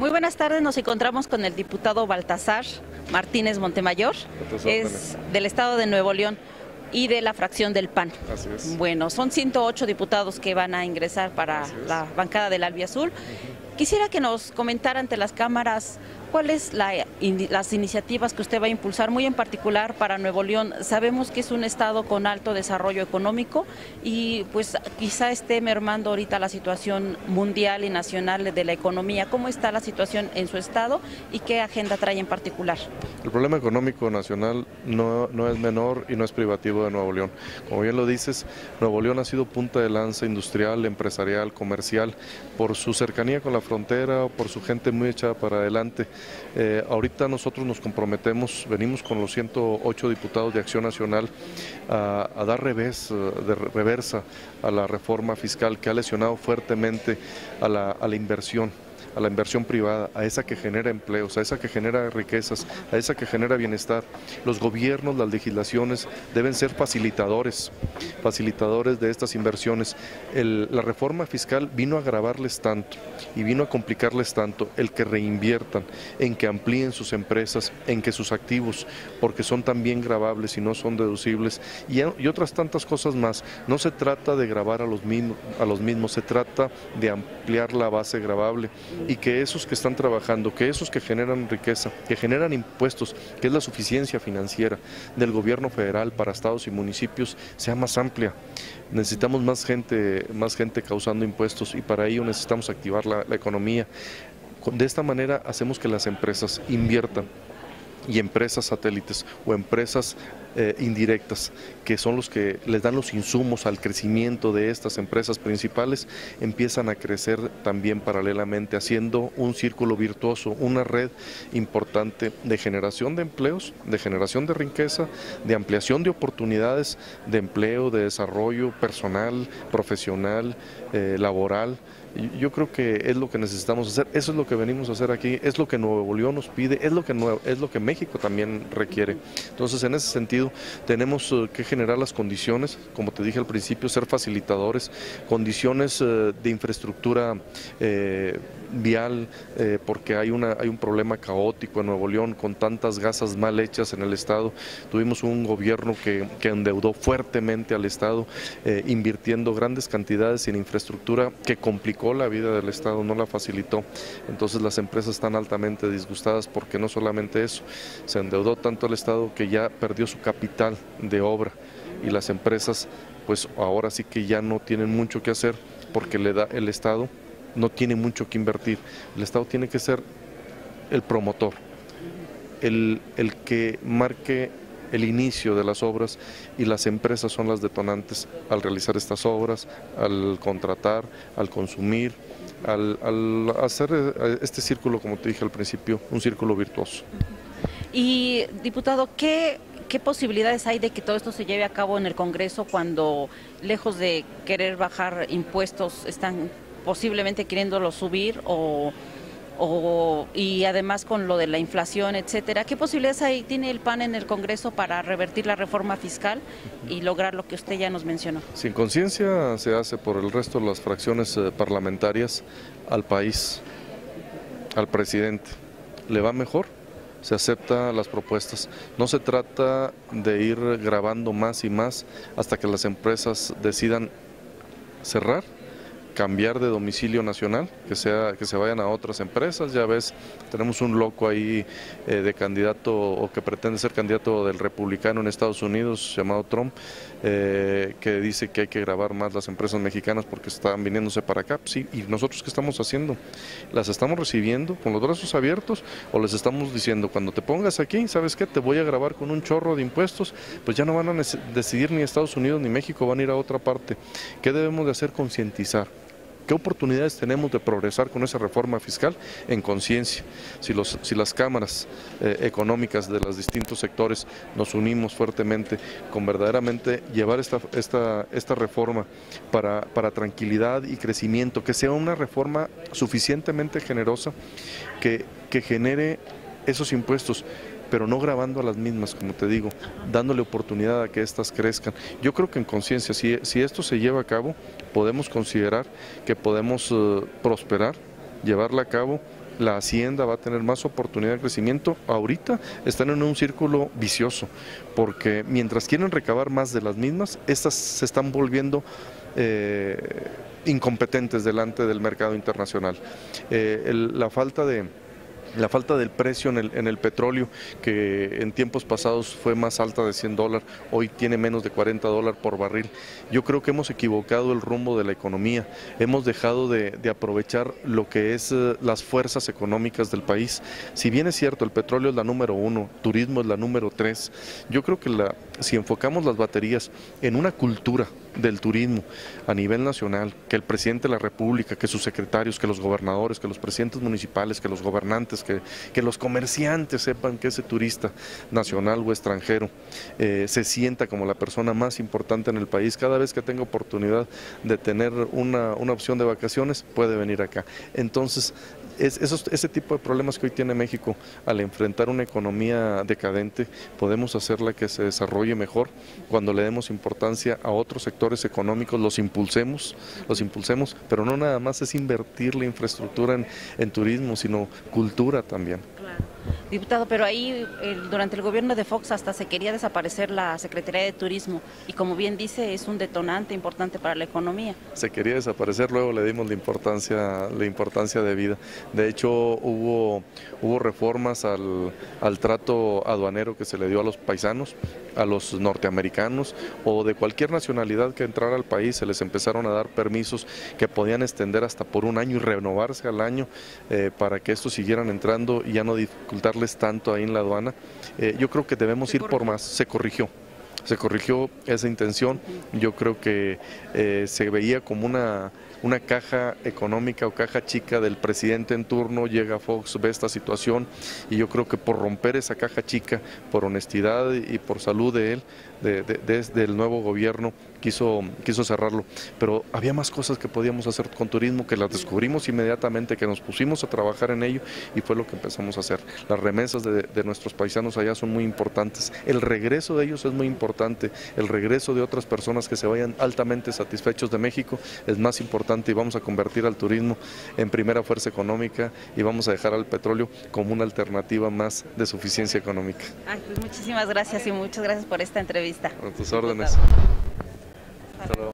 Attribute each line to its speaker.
Speaker 1: Muy buenas tardes, nos encontramos con el diputado Baltasar Martínez Montemayor, es del estado de Nuevo León y de la fracción del PAN.
Speaker 2: Así es.
Speaker 1: Bueno, son 108 diputados que van a ingresar para la bancada del Albiazul. Quisiera que nos comentara ante las cámaras cuáles las iniciativas que usted va a impulsar, muy en particular para Nuevo León. Sabemos que es un estado con alto desarrollo económico y pues quizá esté mermando ahorita la situación mundial y nacional de la economía. ¿Cómo está la situación en su estado y qué agenda trae en particular?
Speaker 2: El problema económico nacional no es menor y no es privativo de Nuevo León. Como bien lo dices, Nuevo León ha sido punta de lanza industrial, empresarial, comercial, por su cercanía con la frontera, por su gente muy echada para adelante. Ahorita nosotros nos comprometemos, venimos con los 108 diputados de Acción Nacional a dar reversa a la reforma fiscal que ha lesionado fuertemente a la inversión privada, a esa que genera empleos, a esa que genera riquezas, a esa que genera bienestar. Los gobiernos, las legislaciones deben ser facilitadores de estas inversiones. La reforma fiscal vino a agravarles tanto y vino a complicarles tanto el que reinviertan, en que amplíen sus empresas, en que sus activos, porque son también gravables y no son deducibles, y otras tantas cosas más. No se trata de gravar a los mismos, se trata de ampliar la base gravable y que esos que están trabajando, que esos que generan riqueza, que generan impuestos, que es la suficiencia financiera del gobierno federal para estados y municipios, sea más amplia. Necesitamos más gente causando impuestos y para ello necesitamos activar la economía. De esta manera hacemos que las empresas inviertan, y empresas satélites o empresas indirectas, que son los que les dan los insumos al crecimiento de estas empresas principales, empiezan a crecer también paralelamente, haciendo un círculo virtuoso, una red importante de generación de empleos, de generación de riqueza, de ampliación de oportunidades de empleo, de desarrollo personal, profesional, laboral. Yo creo que es lo que necesitamos hacer, eso es lo que venimos a hacer aquí, es lo que Nuevo León nos pide, es lo que México también requiere. Entonces, en ese sentido, tenemos que generar las condiciones, como te dije al principio, ser facilitadores, condiciones de infraestructura vial, porque hay un problema caótico en Nuevo León con tantas gasas mal hechas en el estado. Tuvimos un gobierno que endeudó fuertemente al estado, invirtiendo grandes cantidades en infraestructura que complicó la vida del estado, no la facilitó. Entonces las empresas están altamente disgustadas porque no solamente eso, se endeudó tanto el estado que ya perdió su capital de obra y las empresas pues ahora sí que ya no tienen mucho que hacer porque el estado no tiene mucho que invertir. El estado tiene que ser el promotor, el que marque el inicio de las obras, y las empresas son las detonantes al realizar estas obras, al contratar, al consumir, al hacer este círculo, como te dije al principio, un círculo virtuoso.
Speaker 1: Y, diputado, ¿qué posibilidades hay de que todo esto se lleve a cabo en el Congreso cuando, lejos de querer bajar impuestos, están posiblemente queriéndolo subir y además con lo de la inflación, etcétera? ¿Qué posibilidades tiene el PAN en el Congreso para revertir la reforma fiscal y lograr lo que usted ya nos mencionó?
Speaker 2: Sin conciencia se hace por el resto de las fracciones parlamentarias al país, al presidente. ¿Le va mejor? Se acepta las propuestas. No se trata de ir grabando más y más hasta que las empresas decidan cerrar, cambiar de domicilio nacional, que se vayan a otras empresas. Ya ves, tenemos un loco ahí de candidato o que pretende ser candidato del republicano en Estados Unidos llamado Trump, que dice que hay que grabar más las empresas mexicanas porque están viniéndose para acá. Sí, ¿y nosotros qué estamos haciendo? ¿Las estamos recibiendo con los brazos abiertos o les estamos diciendo, cuando te pongas aquí, ¿sabes qué? Te voy a grabar con un chorro de impuestos? Pues ya no van a decidir ni Estados Unidos ni México, van a ir a otra parte. ¿Qué debemos de hacer? Concientizar. ¿Qué oportunidades tenemos de progresar con esa reforma fiscal? En conciencia. Si las cámaras económicas de los distintos sectores nos unimos fuertemente con verdaderamente llevar esta reforma para tranquilidad y crecimiento, que sea una reforma suficientemente generosa que genere esos impuestos, pero no grabando a las mismas, como te digo, dándole oportunidad a que éstas crezcan. Yo creo que en conciencia, si esto se lleva a cabo, podemos considerar que podemos prosperar, llevarla a cabo la hacienda va a tener más oportunidad de crecimiento. Ahorita están en un círculo vicioso, porque mientras quieren recabar más de las mismas, estas se están volviendo incompetentes delante del mercado internacional. La falta del precio en el petróleo, que en tiempos pasados fue más alta de $100, hoy tiene menos de $40 por barril. Yo creo que hemos equivocado el rumbo de la economía, hemos dejado de aprovechar lo que es las fuerzas económicas del país. Si bien es cierto, el petróleo es la número 1, turismo es la número 3, yo creo que si enfocamos las baterías en una cultura del turismo a nivel nacional, que el presidente de la República, que sus secretarios, que los gobernadores, que los presidentes municipales, que los gobernantes, que los comerciantes sepan que ese turista nacional o extranjero se sienta como la persona más importante en el país. Cada vez que tenga oportunidad de tener una opción de vacaciones, puede venir acá. Entonces, ese tipo de problemas que hoy tiene México, al enfrentar una economía decadente, podemos hacerla que se desarrolle mejor cuando le demos importancia a otros sectores económicos, los impulsemos, pero no nada más es invertir la infraestructura en turismo, sino cultura también.
Speaker 1: Claro. Diputado, pero ahí durante el gobierno de Fox hasta se quería desaparecer la Secretaría de Turismo y como bien dice es un detonante importante para la economía.
Speaker 2: Se quería desaparecer, luego le dimos la importancia de vida. De hecho hubo reformas al trato aduanero que se le dio a los paisanos, a los norteamericanos o de cualquier nacionalidad que entrara al país. Se les empezaron a dar permisos que podían extender hasta por un año y renovarse al año para que estos siguieran entrando y ya no dificultarles tanto ahí en la aduana. Yo creo que debemos ir por más. Se corrigió esa intención. Yo creo que se veía como una caja económica o caja chica del presidente en turno. Llega Fox, ve esta situación y yo creo que por romper esa caja chica, por honestidad y por salud de él, del nuevo gobierno, quiso cerrarlo. Pero había más cosas que podíamos hacer con turismo, que las descubrimos inmediatamente, que nos pusimos a trabajar en ello y fue lo que empezamos a hacer. Las remesas de nuestros paisanos allá son muy importantes, el regreso de ellos es muy importante, el regreso de otras personas que se vayan altamente satisfechos de México es más importante, y vamos a convertir al turismo en primera fuerza económica y vamos a dejar al petróleo como una alternativa más de suficiencia económica.
Speaker 1: Pues muchísimas gracias y muchas gracias por esta entrevista.
Speaker 2: A tus órdenes. Hasta luego.